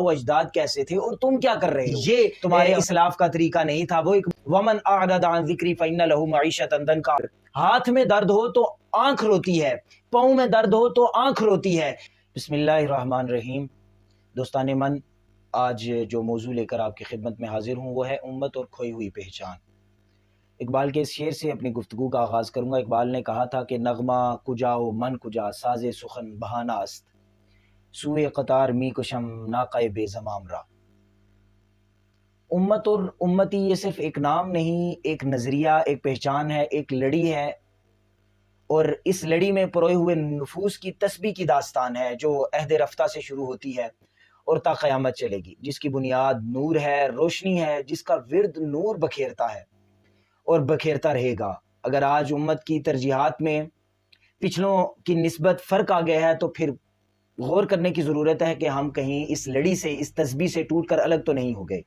و اجداد کیسے تھے اور تم کیا کر رہے ہو، یہ تمہارے اسلاف کا طریقہ نہیں تھا۔ وہ ایک ومن اعرض عن ذکری فإن له معیشۃ ضنکا، ہاتھ میں درد ہو تو آنکھ روتی ہے، پاؤں میں درد ہو تو آنکھ روتی ہے۔ بسم اللہ الرحمن الرحیم۔ دوستان من، آج جو موضوع لے کر آپ کی خدمت میں حاضر ہوں وہ ہے امت اور کھوئی ہوئی پہچان۔ اقبال کے اس شعر سے اپنی گفتگو کا آغاز کروں گا۔ اقبال نے کہا تھا کہ نغمہ کجا و من کجا، ساز سخن بہانہ است، سوئے قطار می کشم ناقہ بے زمام را۔ امت اور امتی یہ صرف ایک نام نہیں، ایک نظریہ، ایک پہچان ہے، ایک لڑی ہے، اور اس لڑی میں پروئے ہوئے نفوس کی تسبیح کی داستان ہے جو عہد رفتہ سے شروع ہوتی ہے اور تا قیامت چلے گی، جس کی بنیاد نور ہے، روشنی ہے، جس کا ورد نور بکھیرتا ہے اور بکھیرتا رہے گا۔ اگر آج امت کی ترجیحات میں پچھلوں کی نسبت فرق آ گیا ہے تو پھر غور کرنے کی ضرورت ہے کہ ہم کہیں اس لڑی سے، اس تسبیح سے ٹوٹ کر الگ تو نہیں ہو گئے،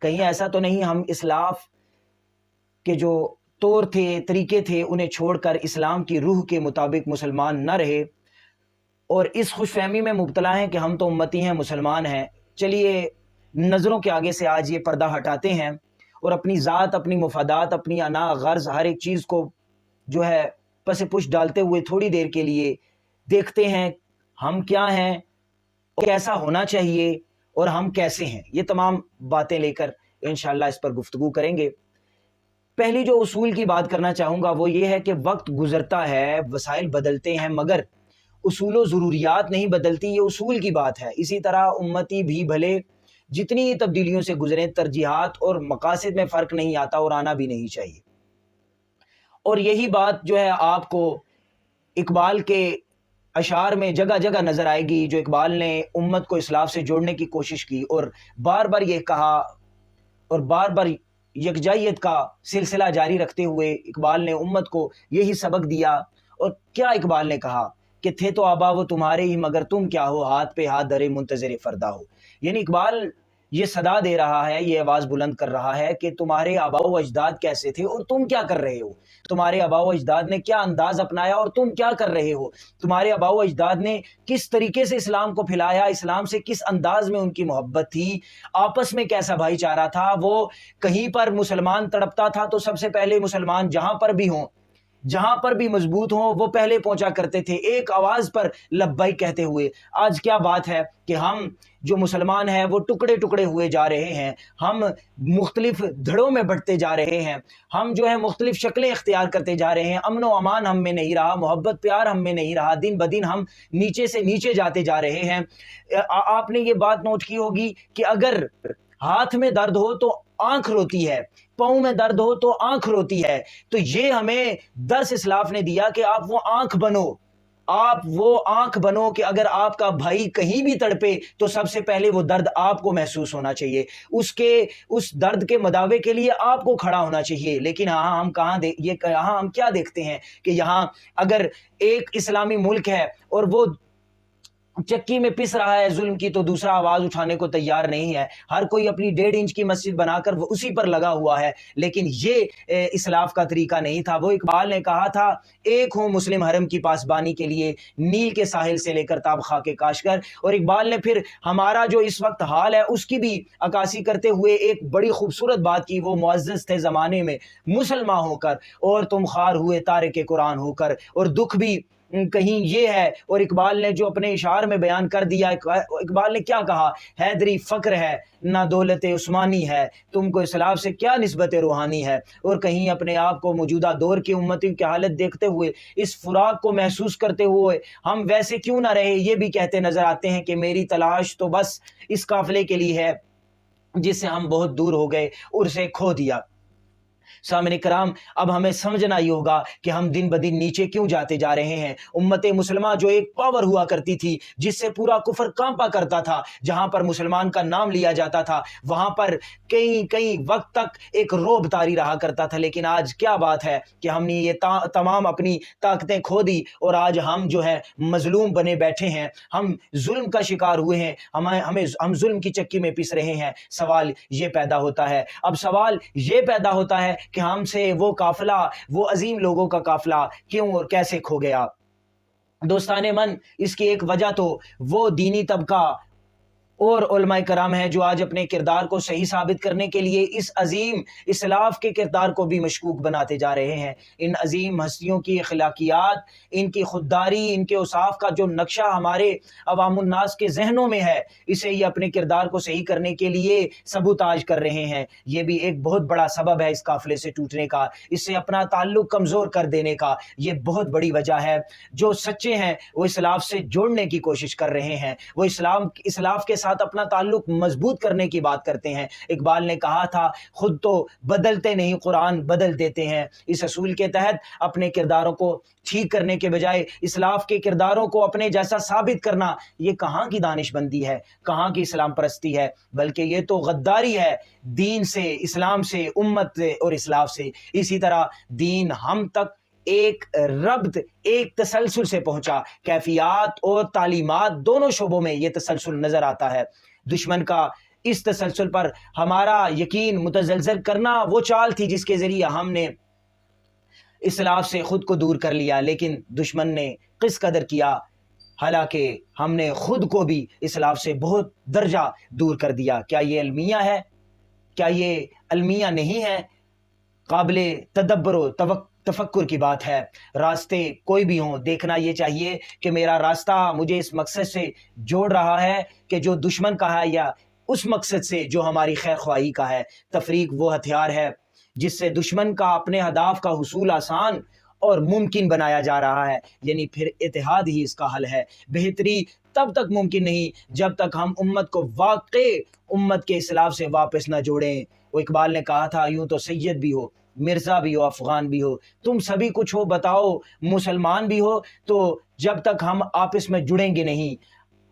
کہیں ایسا تو نہیں ہم اسلاف کے جو طور تھے، طریقے تھے، انہیں چھوڑ کر اسلام کی روح کے مطابق مسلمان نہ رہے اور اس خوش فہمی میں مبتلا ہیں کہ ہم تو امتی ہیں، مسلمان ہیں۔ چلیے نظروں کے آگے سے آج یہ پردہ ہٹاتے ہیں اور اپنی ذات، اپنی مفادات، اپنی انا غرض، ہر ایک چیز کو جو ہے پس پش ڈالتے ہوئے تھوڑی دیر کے لیے دیکھتے ہیں ہم کیا ہیں، کیسا ہونا چاہیے اور ہم کیسے ہیں۔ یہ تمام باتیں لے کر انشاءاللہ اس پر گفتگو کریں گے۔ پہلی جو اصول کی بات کرنا چاہوں گا وہ یہ ہے کہ وقت گزرتا ہے، وسائل بدلتے ہیں، مگر اصول و ضروریات نہیں بدلتی، یہ اصول کی بات ہے۔ اسی طرح امتی بھی بھلے جتنی تبدیلیوں سے گزریں، ترجیحات اور مقاصد میں فرق نہیں آتا اور آنا بھی نہیں چاہیے۔ اور یہی بات جو ہے آپ کو اقبال کے اشعار میں جگہ جگہ نظر آئے گی، جو اقبال نے امت کو اسلاف سے جوڑنے کی کوشش کی اور بار بار یہ کہا اور بار بار یکجائیت کا سلسلہ جاری رکھتے ہوئے اقبال نے امت کو یہی سبق دیا۔ اور کیا اقبال نے کہا کہ تھے تو آبا وہ تمہارے ہی، مگر تم کیا ہو، ہاتھ پہ ہاتھ دھرے منتظر فردا ہو۔ یعنی اقبال یہ صدا دے رہا ہے، یہ آواز بلند کر رہا ہے کہ تمہارے آبا و اجداد کیسے تھے اور تم کیا کر رہے ہو، تمہارے آبا و اجداد نے کیا انداز اپنایا اور تم کیا کر رہے ہو، تمہارے آبا و اجداد نے کس طریقے سے اسلام کو پھیلایا، اسلام سے کس انداز میں ان کی محبت تھی، آپس میں کیسا بھائی چارہ تھا۔ وہ کہیں پر مسلمان تڑپتا تھا تو سب سے پہلے مسلمان جہاں پر بھی ہوں، جہاں پر بھی مضبوط ہوں، وہ پہلے پہنچا کرتے تھے ایک آواز پر لبیک کہتے ہوئے۔ آج کیا بات ہے کہ ہم جو مسلمان ہیں وہ ٹکڑے ٹکڑے ہوئے جا رہے ہیں، ہم مختلف دھڑوں میں بٹتے جا رہے ہیں، ہم جو ہے مختلف شکلیں اختیار کرتے جا رہے ہیں، امن و امان ہم میں نہیں رہا، محبت پیار ہم میں نہیں رہا، دن بدن ہم نیچے سے نیچے جاتے جا رہے ہیں۔ آپ نے یہ بات نوٹ کی ہوگی کہ اگر ہاتھ میں درد ہو تو آنکھ روتی ہے، پاؤں میں درد ہو تو آنکھ روتی ہے، تو یہ ہمیں درس اسلاف نے دیا کہ آپ وہ آنکھ بنو، آپ وہ آنکھ بنو کہ اگر آپ کا بھائی کہیں بھی تڑپے تو سب سے پہلے وہ درد آپ کو محسوس ہونا چاہیے، اس درد کے مداوے کے لیے آپ کو کھڑا ہونا چاہیے۔ لیکن یہاں ہم کیا دیکھتے ہیں کہ یہاں اگر ایک اسلامی ملک ہے اور وہ چکی میں پس رہا ہے ظلم کی تو دوسرا آواز اٹھانے کو تیار نہیں ہے، ہر کوئی اپنی 1.5 انچ کی مسجد بنا کر وہ اسی پر لگا ہوا ہے۔ لیکن یہ اسلاف کا طریقہ نہیں تھا۔ وہ اقبال نے کہا تھا ایک ہوں مسلم حرم کی پاسبانی کے لیے، نیل کے ساحل سے لے کر تاب خاک کاشگر۔ اور اقبال نے پھر ہمارا جو اس وقت حال ہے اس کی بھی عکاسی کرتے ہوئے ایک بڑی خوبصورت بات کی، وہ معزز تھے زمانے میں مسلمان ہو کر اور تم خوار ہوئے تارک قرآن ہو کر، اور دکھ بھی کہیں یہ ہے۔ اور اقبال نے جو اپنے اشعار میں بیان کر دیا، اقبال نے کیا کہا، حیدری فقر ہے نہ دولت عثمانی ہے، تم کو اسلاف سے کیا نسبت روحانی ہے۔ اور کہیں اپنے آپ کو موجودہ دور کی امتی کی حالت دیکھتے ہوئے، اس فراق کو محسوس کرتے ہوئے ہم ویسے کیوں نہ رہے، یہ بھی کہتے نظر آتے ہیں کہ میری تلاش تو بس اس قافلے کے لیے ہے جس سے ہم بہت دور ہو گئے اور اسے کھو دیا۔ سامعین کرام، اب ہمیں سمجھنا ہی ہوگا کہ ہم دن بدن نیچے کیوں جاتے جا رہے ہیں۔ امت مسلمہ جو ایک پاور ہوا کرتی تھی، جس سے پورا کفر کانپا کرتا تھا، جہاں پر مسلمان کا نام لیا جاتا تھا وہاں پر کئی وقت تک ایک رعب طاری رہا کرتا تھا۔ لیکن آج کیا بات ہے کہ ہم نے یہ تمام اپنی طاقتیں کھو دی اور آج ہم جو ہے مظلوم بنے بیٹھے ہیں، ہم ظلم کا شکار ہوئے ہیں، ہم ظلم کی چکی میں پس رہے ہیں۔ سوال یہ پیدا ہوتا ہے، اب سوال یہ پیدا ہوتا ہے کہ ہم سے وہ قافلہ، وہ عظیم لوگوں کا قافلہ کیوں اور کیسے کھو گیا۔ دوستان من، اس کی ایک وجہ تو وہ دینی طبقہ اور علماء کرام ہیں جو آج اپنے کردار کو صحیح ثابت کرنے کے لیے اس عظیم اسلاف کے کردار کو بھی مشکوک بناتے جا رہے ہیں۔ ان عظیم ہستیوں کی اخلاقیات، ان کی خودداری، ان کے اوصاف کا جو نقشہ ہمارے عوام الناس کے ذہنوں میں ہے، اسے یہ اپنے کردار کو صحیح کرنے کے لیے سبوتاژ کر رہے ہیں۔ یہ بھی ایک بہت بڑا سبب ہے اس قافلے سے ٹوٹنے کا، اس سے اپنا تعلق کمزور کر دینے کا، یہ بہت بڑی وجہ ہے۔ جو سچے ہیں وہ اسلاف سے جوڑنے کی کوشش کر رہے ہیں، وہ اسلاف کے ساتھ اپنا تعلق مضبوط کرنے کی بات کرتے ہیں۔ اقبال نے کہا تھا، خود تو بدلتے نہیں قرآن بدل دیتے ہیں۔ اس اصول کے تحت اپنے کرداروں کو ٹھیک کرنے کے بجائے اسلاف کے کرداروں کو اپنے جیسا ثابت کرنا، یہ کہاں کی دانش بندی ہے، کہاں کی اسلام پرستی ہے، بلکہ یہ تو غداری ہے دین سے، اسلام سے، امت سے اور اسلاف سے۔ اسی طرح دین ہم تک ایک ربط، ایک تسلسل سے پہنچا، کیفیات اور تعلیمات دونوں شعبوں میں یہ تسلسل نظر آتا ہے۔ دشمن کا اس تسلسل پر ہمارا یقین متزلزل کرنا وہ چال تھی جس کے ذریعے ہم نے اسلاف سے خود کو دور کر لیا، لیکن دشمن نے کس قدر کیا، حالانکہ ہم نے خود کو بھی اسلاف سے بہت درجہ دور کر دیا۔ کیا یہ المیہ ہے؟ کیا یہ المیہ نہیں ہے؟ قابل تدبر و تفکر کی بات ہے۔ راستے کوئی بھی ہوں، دیکھنا یہ چاہیے کہ میرا راستہ مجھے اس مقصد سے جوڑ رہا ہے کہ جو دشمن کا ہے، یا اس مقصد سے جو ہماری خیر خواہی کا ہے۔ تفریق وہ ہتھیار ہے جس سے دشمن کا اپنے اہداف کا حصول آسان اور ممکن بنایا جا رہا ہے، یعنی پھر اتحاد ہی اس کا حل ہے۔ بہتری تب تک ممکن نہیں جب تک ہم امت کو واقع امت کے اسلاف سے واپس نہ جوڑیں۔ وہ اقبال نے کہا تھا، یوں تو سید بھی ہو، مرزا بھی ہو، افغان بھی ہو، تم سبھی کچھ ہو، بتاؤ مسلمان بھی ہو، تو جب تک ہم آپس میں جڑیں گے نہیں،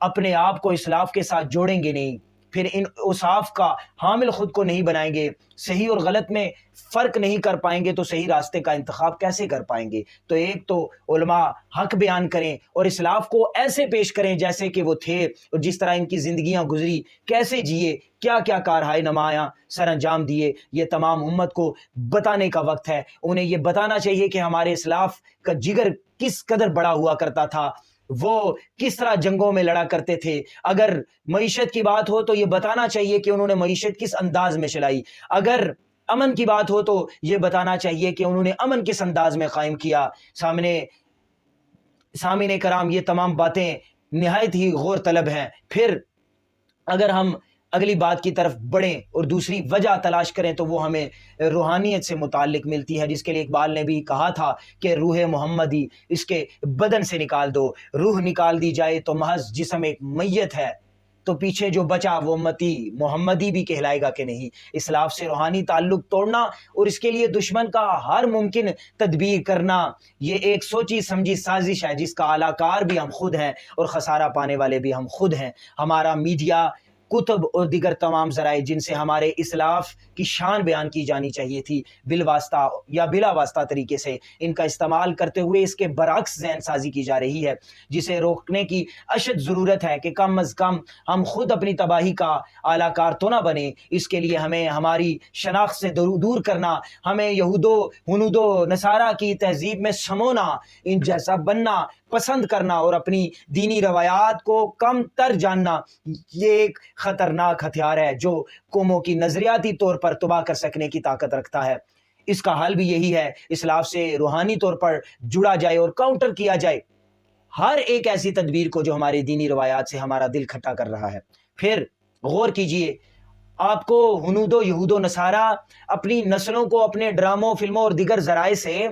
اپنے آپ کو اسلاف کے ساتھ جوڑیں گے نہیں، پھر ان اوصاف کا حامل خود کو نہیں بنائیں گے، صحیح اور غلط میں فرق نہیں کر پائیں گے، تو صحیح راستے کا انتخاب کیسے کر پائیں گے؟ تو ایک تو علماء حق بیان کریں اور اسلاف کو ایسے پیش کریں جیسے کہ وہ تھے، اور جس طرح ان کی زندگیاں گزری، کیسے جیے، کیا کیا کارہائے نمایاں سر انجام دیے، یہ تمام امت کو بتانے کا وقت ہے۔ انہیں یہ بتانا چاہیے کہ ہمارے اسلاف کا جگر کس قدر بڑا ہوا کرتا تھا، وہ کس طرح جنگوں میں لڑا کرتے تھے۔ اگر معیشت کی بات ہو تو یہ بتانا چاہیے کہ انہوں نے معیشت کس انداز میں چلائی، اگر امن کی بات ہو تو یہ بتانا چاہیے کہ انہوں نے امن کس انداز میں قائم کیا۔ سامعین کرام، یہ تمام باتیں نہایت ہی غور طلب ہیں۔ پھر اگر ہم اگلی بات کی طرف بڑھیں اور دوسری وجہ تلاش کریں تو وہ ہمیں روحانیت سے متعلق ملتی ہے، جس کے لیے اقبال نے بھی کہا تھا کہ روح محمدی اس کے بدن سے نکال دو، روح نکال دی جائے تو محض جسم ایک میت ہے، تو پیچھے جو بچا وہ امتی محمدی بھی کہلائے گا کہ نہیں۔ اسلاف سے روحانی تعلق توڑنا اور اس کے لیے دشمن کا ہر ممکن تدبیر کرنا، یہ ایک سوچی سمجھی سازش ہے جس کا اعلی کار بھی ہم خود ہیں اور خسارہ پانے والے بھی ہم خود ہیں۔ ہمارا میڈیا، کتب اور دیگر تمام ذرائع جن سے ہمارے اسلاف کی شان بیان کی جانی چاہیے تھی، بالواسطہ یا بلا واسطہ طریقے سے ان کا استعمال کرتے ہوئے اس کے برعکس ذہن سازی کی جا رہی ہے، جسے روکنے کی اشد ضرورت ہے کہ کم از کم ہم خود اپنی تباہی کا اعلی کار تو نہ بنے۔ اس کے لیے ہمیں ہماری شناخت سے دور کرنا، ہمیں یہود و ہنود و نصارہ کی تہذیب میں سمونا، ان جیسا بننا پسند کرنا اور اپنی دینی روایات کو کم تر جاننا، یہ ایک خطرناک ہتھیار ہے جو قوموں کی نظریاتی طور پر تباہ کر سکنے کی طاقت رکھتا ہے۔ اس کا حل بھی یہی ہے، اسلاف سے روحانی طور پر جڑا جائے اور کاؤنٹر کیا جائے ہر ایک ایسی تدبیر کو جو ہماری دینی روایات سے ہمارا دل کھٹا کر رہا ہے۔ پھر غور کیجئے، آپ کو ہنود و یہود و نصارہ اپنی نسلوں کو اپنے ڈراموں، فلموں اور دیگر ذرائع سے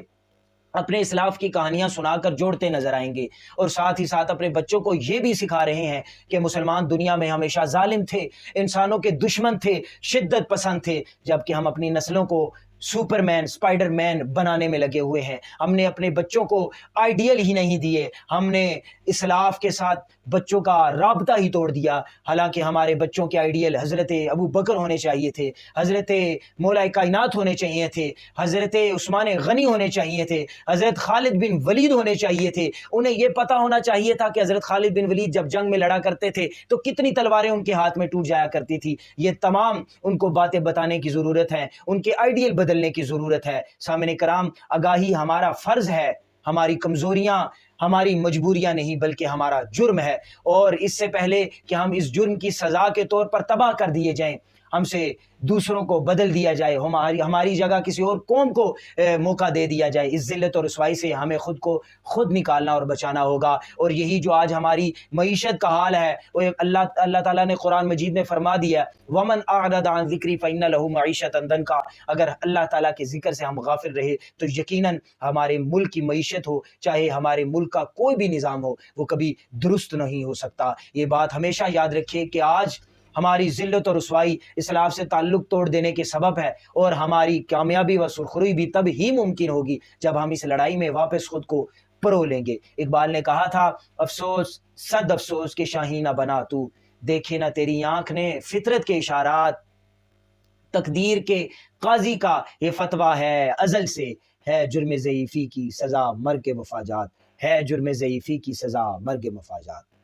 اپنے اسلاف کی کہانیاں سنا کر جوڑتے نظر آئیں گے، اور ساتھ ہی ساتھ اپنے بچوں کو یہ بھی سکھا رہے ہیں کہ مسلمان دنیا میں ہمیشہ ظالم تھے، انسانوں کے دشمن تھے، شدت پسند تھے، جبکہ ہم اپنی نسلوں کو سپر مین، سپائڈر مین بنانے میں لگے ہوئے ہیں۔ ہم نے اپنے بچوں کو آئیڈیل ہی نہیں دیے، ہم نے اسلاف کے ساتھ بچوں کا رابطہ ہی توڑ دیا، حالانکہ ہمارے بچوں کے آئیڈیل حضرت ابو بکر ہونے چاہیے تھے، حضرت مولا کائنات ہونے چاہیے تھے، حضرت عثمان غنی ہونے چاہیے تھے، حضرت خالد بن ولید ہونے چاہیے تھے۔ انہیں یہ پتا ہونا چاہیے تھا کہ حضرت خالد بن ولید جب جنگ میں لڑا کرتے تھے تو کتنی تلواریں ان کے ہاتھ میں ٹوٹ جایا کرتی تھی۔ یہ تمام ان کو باتیں بتانے کی ضرورت ہے، ان کے آئیڈیل بدلنے کی ضرورت ہے۔ سامعین کرام، آگاہی ہمارا فرض ہے، ہماری کمزوریاں ہماری مجبوریاں نہیں بلکہ ہمارا جرم ہے، اور اس سے پہلے کہ ہم اس جرم کی سزا کے طور پر تباہ کر دیے جائیں، ہم سے دوسروں کو بدل دیا جائے، ہماری جگہ کسی اور قوم کو موقع دے دیا جائے، اس ذلت اور رسوائی سے ہمیں خود کو خود نکالنا اور بچانا ہوگا۔ اور یہی جو آج ہماری معیشت کا حال ہے، وہ اللہ تعالیٰ نے قرآن مجید میں فرما دیا، وَمَنْ أَعْرَضَ عَنْ ذِكْرِي فَإِنَّ لَهُ مَعِيشَةً ضَنْكًا، اگر اللہ تعالیٰ کے ذکر سے ہم غافل رہے تو یقیناً ہمارے ملک کی معیشت ہو، چاہے ہمارے ملک کا کوئی بھی نظام ہو، وہ کبھی درست نہیں ہو سکتا۔ یہ بات ہمیشہ یاد رکھیے کہ آج ہماری ذلت اور رسوائی اسلام سے تعلق توڑ دینے کے سبب ہے، اور ہماری کامیابی و سرخروئی بھی تب ہی ممکن ہوگی جب ہم اس لڑائی میں واپس خود کو پرو لیں گے۔ اقبال نے کہا تھا، افسوس صد افسوس کہ شاہین نہ بنا تو، دیکھے نہ تیری آنکھ نے فطرت کے اشارات، تقدیر کے قاضی کا یہ فتویٰ ہے ازل سے، ہے جرم ضعیفی کی سزا مرگ مفاجات، ہے جرم ضعیفی کی سزا مرگ مفاجات۔